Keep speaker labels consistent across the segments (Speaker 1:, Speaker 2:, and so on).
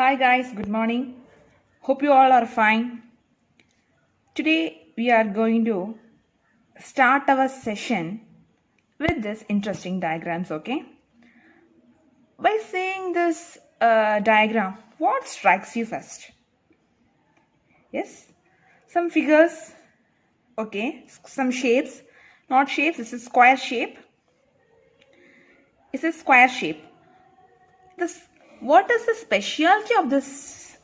Speaker 1: Hi guys, good morning. Hope you all are fine. Today we are going to start our session with this interesting diagrams, okay? By seeing this diagram, what strikes you first? Yes, some figures, okay, some shapes, not shapes, this is square shape. It's a square shape. What is the specialty of this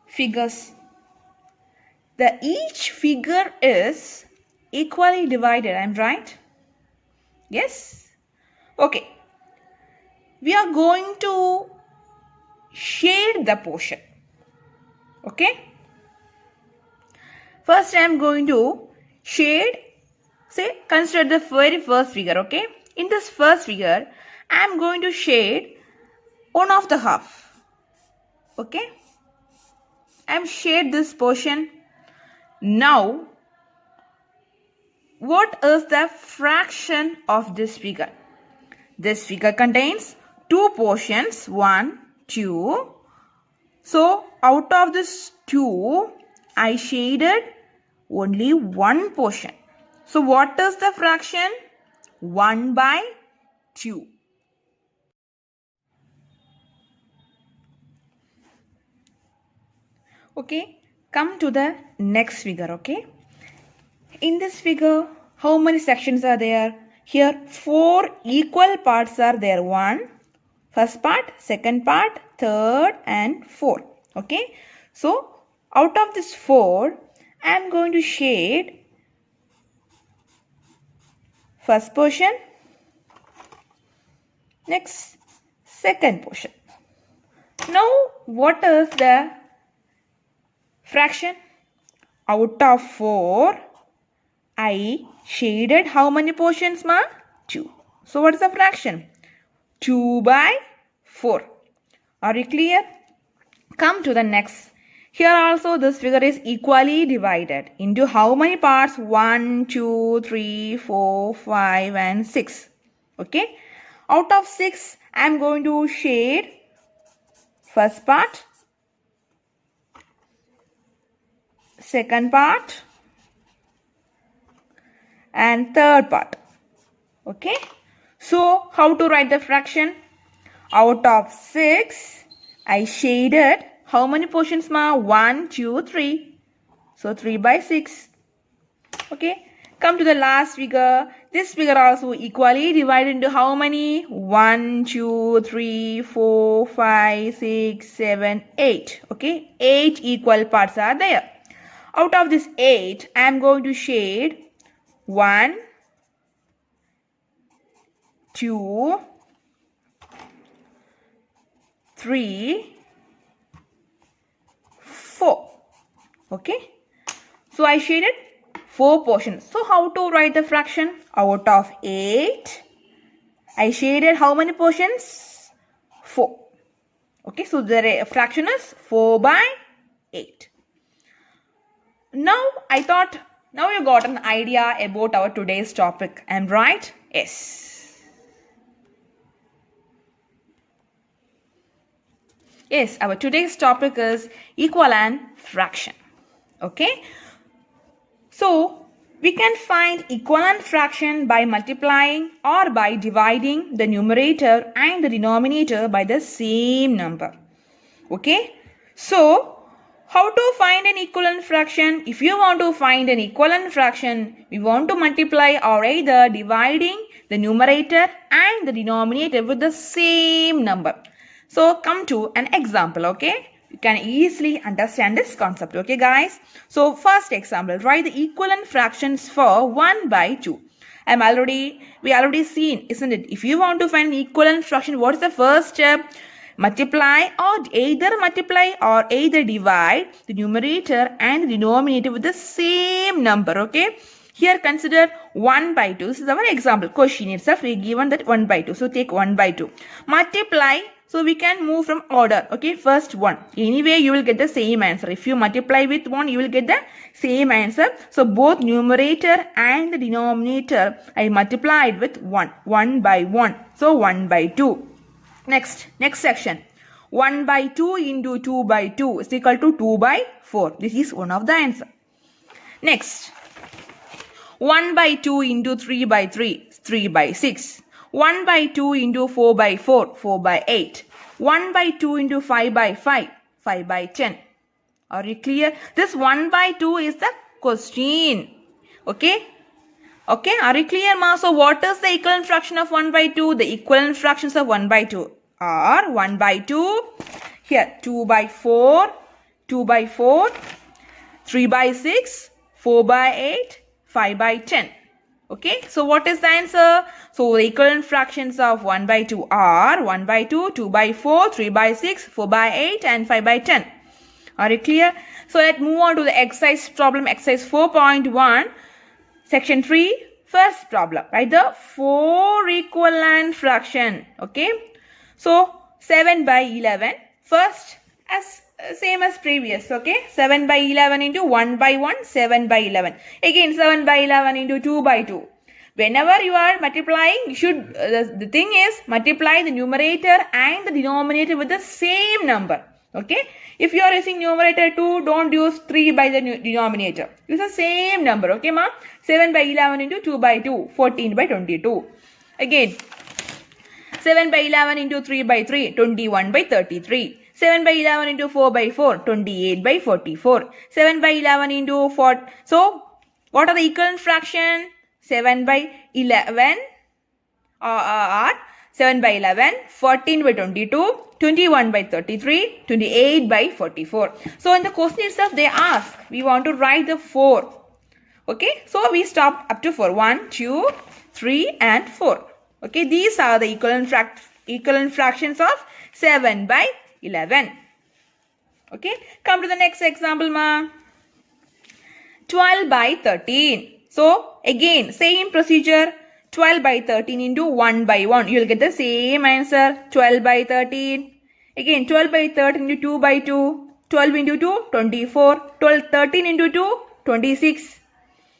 Speaker 1: figures? Each figure is equally divided, I'm right? Yes? Okay. We are going to shade the portion. Okay? First I am going to shade, consider the very first figure, okay? In this first figure, I am going to shade one of the half. Okay? I am shade this portion. Now, what is the fraction of this figure? This figure contains two portions, 1, 2. So, out of this 2, I shaded only one portion. So, what is the fraction? 1 by 2. Okay, come to the next figure, okay? In this figure, how many sections are there? Here, 4 equal parts are there. First part, second part, third and fourth. Okay. So, out of this 4, I am going to shade first portion. Next, second portion. Now, what is the fraction? Out of 4, I shaded how many portions, ma? 2. So, what is the fraction? 2 by 4. Are you clear? Come to the next. Here also this figure is equally divided into how many parts? 1, 2, 3, 4, 5 and 6. Okay. Out of 6, I am going to shade first part, second part and third part. Okay. So, how to write the fraction? Out of 6, I shaded how many portions, ma? 1, 2, 3. So, 3 by 6. Okay. Come to the last figure. This figure also equally divided into how many? 1, 2, 3, 4, 5, 6, 7, 8. Okay. 8 equal parts are there. Out of this 8, I am going to shade 1, 2, 3, 4. Okay. So, I shaded 4 portions. So, how to write the fraction? Out of 8, I shaded how many portions? 4. Okay. So, the fraction is 4 by 8. Now, I thought, now you got an idea about our today's topic. Am I right? Yes. Yes, our today's topic is equivalent fraction. Okay. So, we can find equivalent fraction by multiplying or by dividing the numerator and the denominator by the same number. Okay. So, how to find an equivalent fraction? If you want to find an equivalent fraction, we want to multiply or either dividing the numerator and the denominator with the same number. So, come to an example, okay? You can easily understand this concept, okay guys? So, first example, write the equivalent fractions for 1 by 2. We already seen, isn't it? If you want to find an equivalent fraction, what is the first step? Multiply or either divide the numerator and the denominator with the same number, okay? Here consider 1 by 2. This is our example. Question itself, we given that 1 by 2. So, take 1 by 2. Multiply. So, we can move from order. Okay, first 1. Anyway, you will get the same answer. If you multiply with 1, you will get the same answer. So, both numerator and the denominator, I multiplied with 1. 1 by 1. So, 1 by 2. Next section. 1 by 2 into 2 by 2 is equal to 2 by 4. This is one of the answer. Next, 1 by 2 into 3 by 3 is 3 by 6. 1 by 2 into 4 by 4, 4 by 8. 1 by 2 into 5 by 5, 5 by 10. Are you clear? This 1 by 2 is the question. Okay? Okay, are you clear, ma? So what is the equivalent fraction of 1 by 2? The equivalent fractions of 1 by 2 are 1 by 2, here 2 by 4, 2 by 4, 3 by 6, 4 by 8, 5 by 10. Okay, so what is the answer? So the equivalent fractions of 1 by 2 are 1 by 2, 2 by 4, 3 by 6, 4 by 8 and 5 by 10. Are you clear? So let's move on to the exercise problem, exercise 4.1, section 3, first problem. Write the 4 equivalent fraction. Okay, so 7 by 11, first as same as previous. Okay, 7 by 11 into 1 by 1, 7 by 11. Again 7 by 11 into 2 by 2. Whenever you are multiplying, you should, the thing is, multiply the numerator and the denominator with the same number. Okay, if you are using numerator 2, don't use 3 by the denominator. Use the same number. Okay, ma? 7 by 11 into 2 by 2, 14 by 22. Again, 7 by 11 into 3 by 3, 21 by 33. 7 by 11 into 4 by 4, 28 by 44. 7 by 11 into 4. So, what are the equivalent fraction? 7 by 11 are 7 by 11, 14 by 22, 21 by 33, 28 by 44. So, in the question itself, they ask, we want to write the 4. Okay, so we stop up to 4. 1, 2, 3 and 4. Okay, these are the equivalent fractions of 7 by 11. Okay, come to the next example, ma. 12 by 13. So, again, same procedure. 12 by 13 into 1 by 1. You will get the same answer. 12 by 13. Again, 12 by 13 into 2 by 2. 12 into 2, 24. 13 into 2, 26.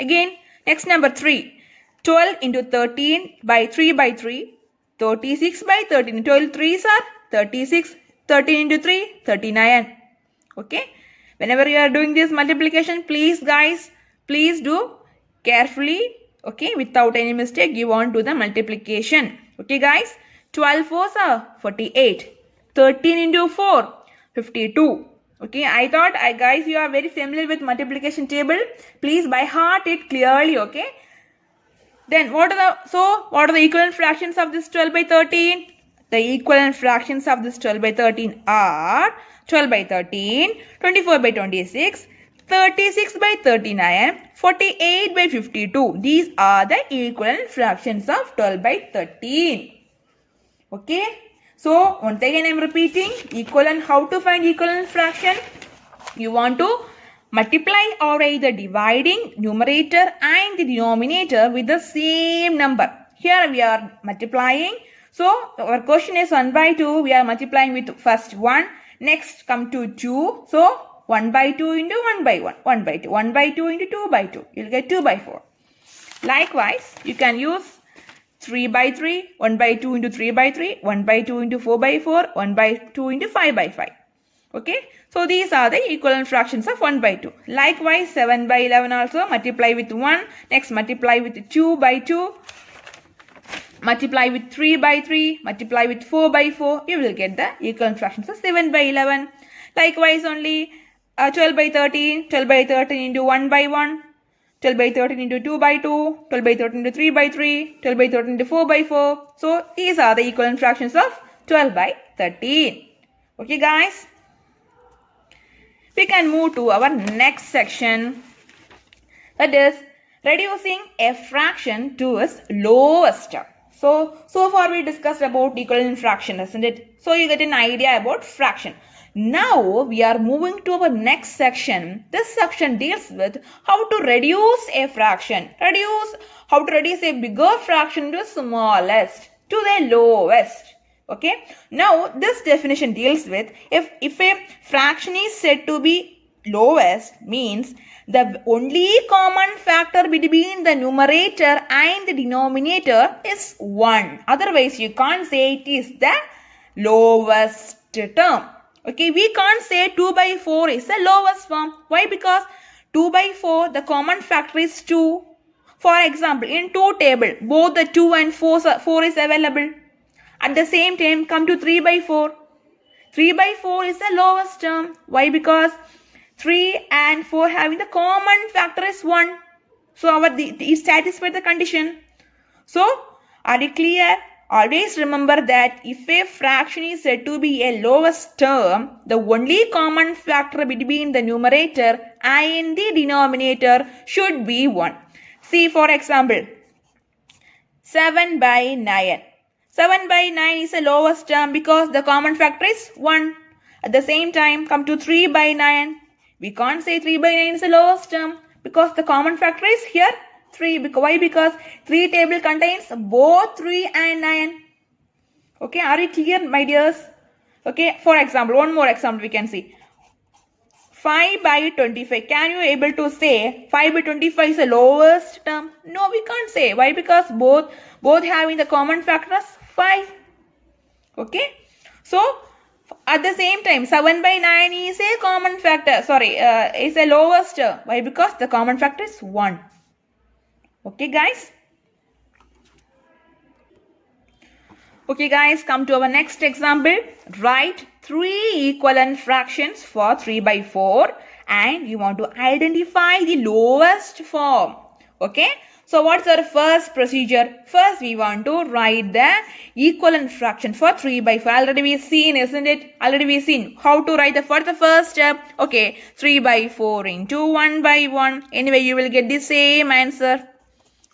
Speaker 1: Again, next number 3. 12 into 13 by 3 by 3. 36 by 13. 12 3s are 36. 13 into 3, 39. Okay. Whenever you are doing this multiplication, please guys, please do carefully. Okay. Without any mistake, you want to do the multiplication. Okay guys. 12 4s are 48. 13 into 4, 52. Okay. I thought, guys, you are very familiar with multiplication table. Please by heart it clearly. Okay. Then what are the equivalent fractions of this 12 by 13? The equivalent fractions of this 12 by 13 are 12 by 13, 24 by 26, 36 by 39, 48 by 52. These are the equivalent fractions of 12 by 13. Okay. So, once again I am repeating, equivalent, how to find equivalent fraction? You want to multiply or either dividing numerator and the denominator with the same number. Here we are multiplying. So, our question is 1 by 2. We are multiplying with first 1. Next come to 2. So, 1 by 2 into 1 by 1. 1 by 2. 1 by 2 into 2 by 2. You will get 2 by 4. Likewise, you can use 3 by 3. 1 by 2 into 3 by 3. 1 by 2 into 4 by 4. 1 by 2 into 5 by 5. Okay. So, these are the equivalent fractions of 1 by 2. Likewise, 7 by 11 also multiply with 1. Next, multiply with 2 by 2. Multiply with 3 by 3, multiply with 4 by 4, you will get the equivalent fractions of 7 by 11. Likewise only 12 by 13, 12 by 13 into 1 by 1, 12 by 13 into 2 by 2, 12 by 13 into 3 by 3, 12 by 13 into 4 by 4. So, these are the equivalent fractions of 12 by 13. Okay guys. We can move to our next section, that is reducing a fraction to its lowest term. So far we discussed about equivalent fraction, isn't it? So you get an idea about fraction. Now we are moving to our next section. This section deals with how to reduce a fraction. How to reduce a bigger fraction to smallest, to the lowest. Okay. Now this definition deals with if a fraction is said to be lowest, means the only common factor between the numerator and the denominator is 1. Otherwise, you can't say it is the lowest term. Okay, we can't say 2 by 4 is the lowest form. Why? Because 2 by 4, the common factor is 2. For example, in 2 table, both the 2 and 4 is available. At the same time, come to 3 by 4. 3 by 4 is the lowest term. Why? Because 3 and 4 having the common factor is 1. So, it satisfies the condition. So, are you clear? Always remember that if a fraction is said to be a lowest term, the only common factor between the numerator and the denominator should be 1. See, for example, 7 by 9. 7 by 9 is the lowest term because the common factor is 1. At the same time, come to 3 by 9. We can't say 3 by 9 is the lowest term because the common factor is here 3. Why? Because 3 table contains both 3 and 9. Okay, are you clear, my dears? Okay, for example, one more example we can see. 5 by 25. Can you able to say 5 by 25 is the lowest term? No, we can't say. Why? Because both having the common factors 5. Okay, so at the same time, 7 by 9 is a common factor. Is a lowest term. Why? Because the common factor is 1. Okay, guys. Okay, guys, come to our next example. Write 3 equivalent fractions for 3 by 4 and you want to identify the lowest form. Okay, so what's our first procedure? First, we want to write the equivalent fraction for 3 by 4. Already we've seen, isn't it? Already we've seen how to write for the first step. Okay, 3 by 4 into 1 by 1. Anyway, you will get the same answer.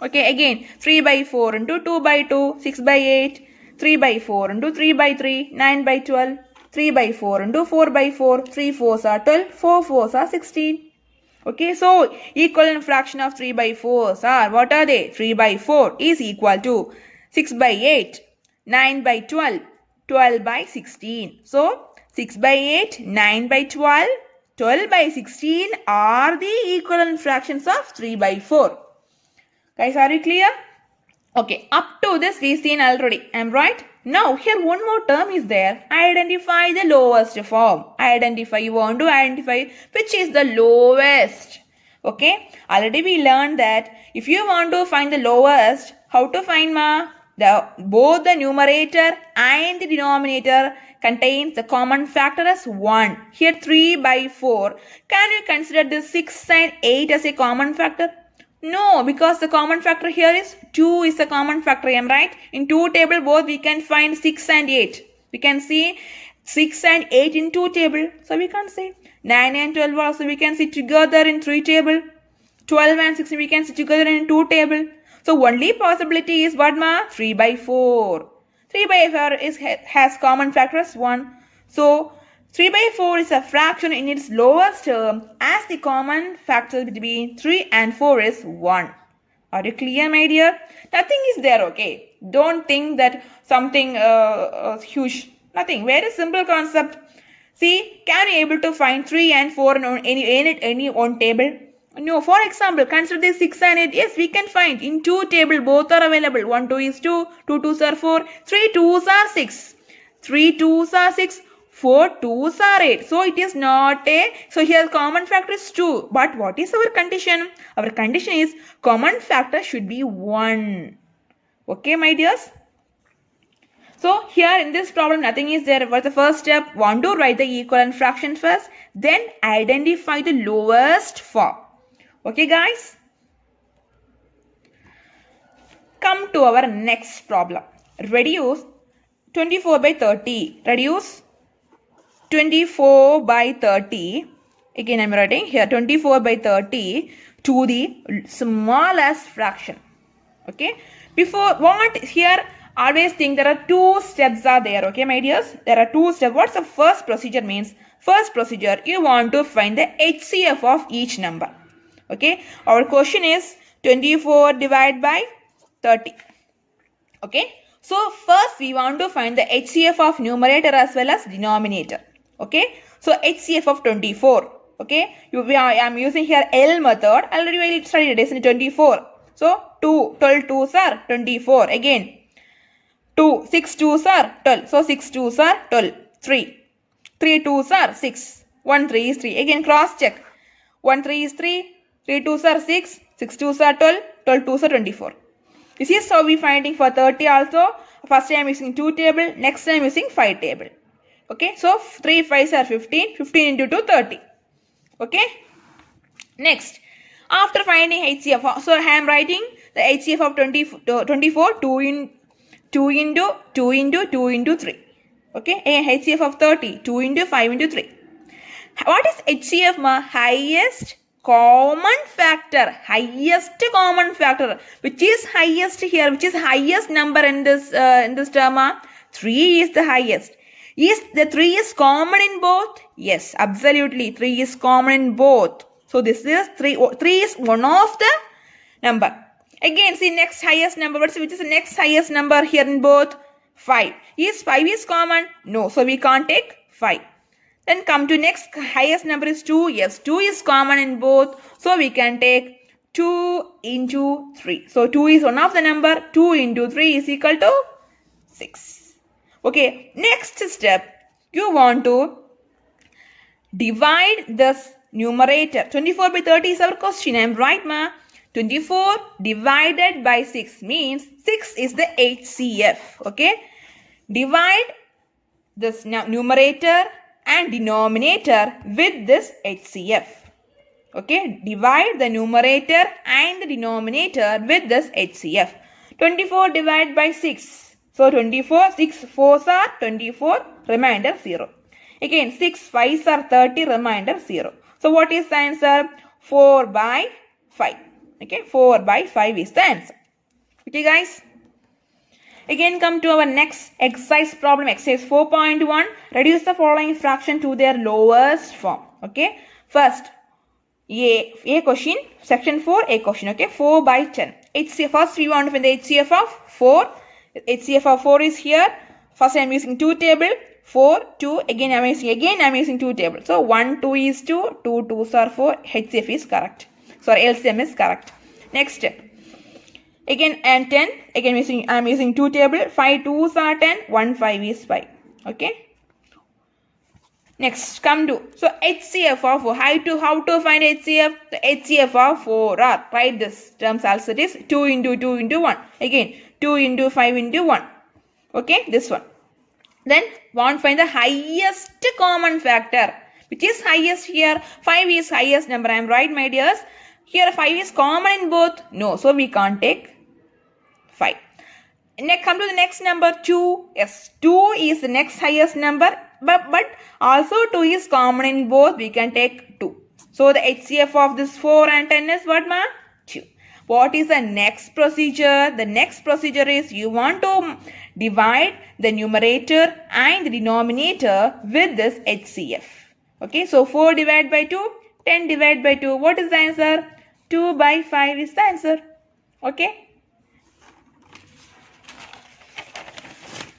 Speaker 1: Okay, again 3 by 4 into 2 by 2, 6 by 8, 3 by 4 into 3 by 3, 9 by 12, 3 by 4 into 4 by 4, 3 4s are 12, 4 4s are 16. Okay, so equivalent fraction of 3 by 4s are, what are they? 3 by 4 is equal to 6 by 8, 9 by 12, 12 by 16. So 6 by 8, 9 by 12, 12 by 16 are the equivalent fractions of 3 by 4. Guys, are you clear? Okay, up to this we've seen already. Am I right? Now, here one more term is there. Identify the lowest form. You want to identify which is the lowest. Okay, already we learned that if you want to find the lowest, how to find both the numerator and the denominator contains the common factor as 1. Here 3 by 4. Can you consider this 6 and 8 as a common factor? No, because the common factor here is 2 is the common factor, am I right? In 2 table both we can find 6 and 8. We can see 6 and 8 in 2 table. So we can't say 9 and 12 also we can see together in 3 table. 12 and 16 we can see together in 2 table. So only possibility is what 3 by 4. 3 by 4 has common factor as 1. So 3 by 4 is a fraction in its lowest term as the common factor between 3 and 4 is 1. Are you clear, my dear? Nothing is there, okay? Don't think that something huge. Nothing. Very simple concept. See, can you able to find 3 and 4 in any one table? No. For example, consider this 6 and 8. Yes, we can find in 2 table both are available. 1 2 is 2, 2 2s are 4, 3 2s are 6, 3 2s are 6. 4 2s are 8. So it is not a, so here common factor is 2. But what is our condition? Our condition is common factor should be 1. Okay, my dears? So here in this problem nothing is there. What's the first step? Want to write the equivalent fraction first. Then identify the lowest form. Okay, guys? Come to our next problem. Reduce 24 by 30. Reduce 24 by 30, again I am writing here 24 by 30 to the smallest fraction. Okay, before what here always think there are 2 steps are there. Okay, my dears, there are 2 steps. What's the first procedure means? First procedure, you want to find the HCF of each number. Okay, our question is 24 divided by 30. Okay, so first we want to find the HCF of numerator as well as denominator. Okay, so HCF of 24. Okay, I am using here L method. Already we studied it, isn't it? 24. So 12 2s are 24. Again 2. 6 2s are 12. So 6 2s are 12. 3. 3 2s are 6. 1 3 is 3. Again cross check. 1 3 is 3. 3 2s are 6. 6 2s are 12. 12 2s are 24. This is how we finding for 30 also. First I am using 2 table. Next I am using 5 table. Okay. So 3 5s are 15. 15 into 2 30. Okay. Next. After finding HCF, so I am writing the HCF of 24 2 into 3. Okay. And HCF of 30 2 into 5 into 3. What is HCF ma? Highest common factor. Highest common factor. Which is highest here? Which is highest number in this term? 3 is the highest. Is the 3 is common in both? Yes, absolutely. 3 is common in both. So this is 3. 3 is one of the number. Again, see next highest number. Which is the next highest number here in both? 5. Is 5 is common? No. So we can't take 5. Then come to next highest number is 2. Yes, 2 is common in both. So we can take 2 into 3. So 2 is one of the number. 2 into 3 is equal to 6. Okay, next step. You want to divide this numerator. 24 by 30 is our question. I am right, ma? 24 divided by 6 means 6 is the HCF. Okay. Divide this numerator and denominator with this HCF. Okay. Divide the numerator and the denominator with this HCF. 24 divided by 6. So 24, 6 4s are 24, remainder 0. Again 6 5s are 30, remainder 0. So what is the answer? 4 by 5. Okay, 4 by 5 is the answer. Okay guys. Again come to our next exercise problem, exercise 4.1. Reduce the following fraction to their lowest form. Okay. First, A question, section 4, A question. Okay, 4 by 10. First we want to find the HCF of 4. HCF of 4 is here. First I am using 2 table. 4, 2. Again I am using 2 table. So 1, 2 is 2. 2 2s are 4. HCF is correct. Sorry, LCM is correct. Next. Again and 10. Again I am using 2 table. 5 2s are 10. 1 5 is 5. Okay. Next come to. So HCF of 4. How to find HCF? The HCF of 4 are. Write this terms also. It is 2 into 2 into 1. Again 2 into 5 into 1. Okay. This one. Then want to find the highest common factor. Which is highest here? 5 is highest number. I am right, my dears. Here 5 is common in both. No. So we can't take 5. Next, come to the next number 2. Yes. 2 is the next highest number. But also 2 is common in both. We can take 2. So the HCF of this 4 and 10 is what, ma? 2. What is the next procedure? The next procedure is you want to divide the numerator and the denominator with this HCF. Okay, so 4 divided by 2, 10 divided by 2. What is the answer? 2 by 5 is the answer. Okay.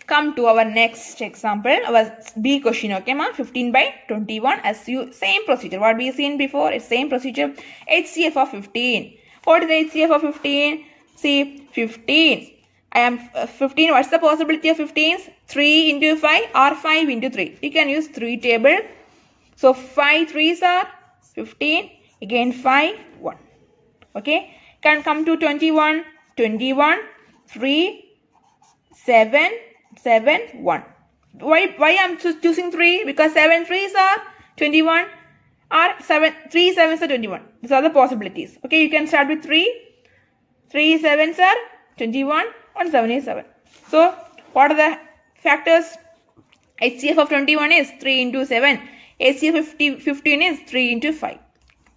Speaker 1: Come to our next example, our B question. Okay, ma? 15 by 21. As you same procedure. What we seen before? It's same procedure. HCF of 15. What is the HCF of 15? See, 15. I am 15. What's the possibility of 15s? 3 into 5 or 5 into 3. You can use 3 table. So 5 3s are 15. Again 5 1. Okay. Can come to 21. 21 3 7 7 1. Why I am choosing 3? Because 7 3s are 21. Or 3 7s are 21. These are the possibilities. Okay, you can start with 3. 3 7s are 21. 1 7 is 7. So, what are the factors? HCF of 21 is 3 into 7. HCF of 15 is 3 into 5.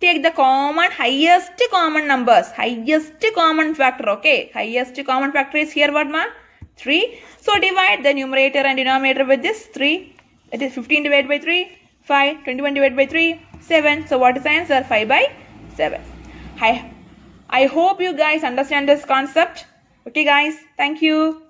Speaker 1: Take the highest common numbers. Highest common factor. Okay, highest common factor is here what, ma? 3. So, divide the numerator and denominator with this 3. That is 15 divided by 3. 5, 21 divided by 3, 7. So what is the answer? 5 by 7. I hope you guys understand this concept. Okay guys, thank you.